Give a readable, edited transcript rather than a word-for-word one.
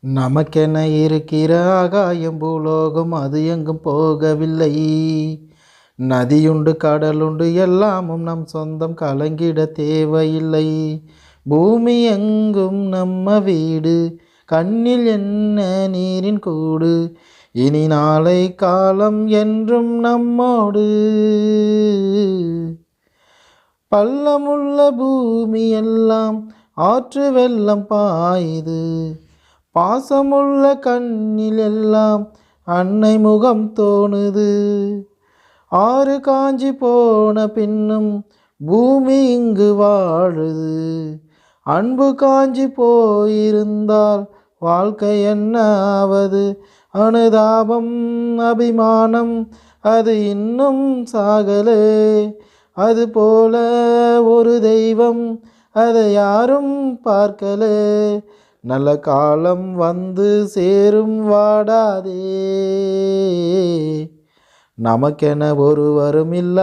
நமக்கென இருக்கிற ஆகாயம் பூலோகம் அது எங்கும் போகவில்லை. நதியுண்டு கடலுண்டு எல்லாமும் நம் சொந்தம், கலங்கிட தேவையில்லை. பூமி எங்கும் நம்ம வீடு, கண்ணில் என்ன நீரின் கூடு. இனி நாளை காலம் என்றும் நம்மோடு. பள்ளமுள்ள பூமி எல்லாம் ஆற்று வெள்ளம் பாயுது. பாசமுள்ள கண்ணில் எல்லாம் அன்னை முகம் தோணுது. ஆறு காஞ்சி போன பின்னும் பூமி இங்கு வாழுது. அன்பு காஞ்சி போயிருந்தால் வாழ்க்கை என்ன ஆவது? அனுதாபம் அபிமானம் அது இன்னும் சாகலே. அது போல ஒரு தெய்வம் அதை யாரும் பார்க்கலே. நல்ல காலம் வந்து சேரும் வாடாதே. நமக்கென ஒருவரும் இல்ல.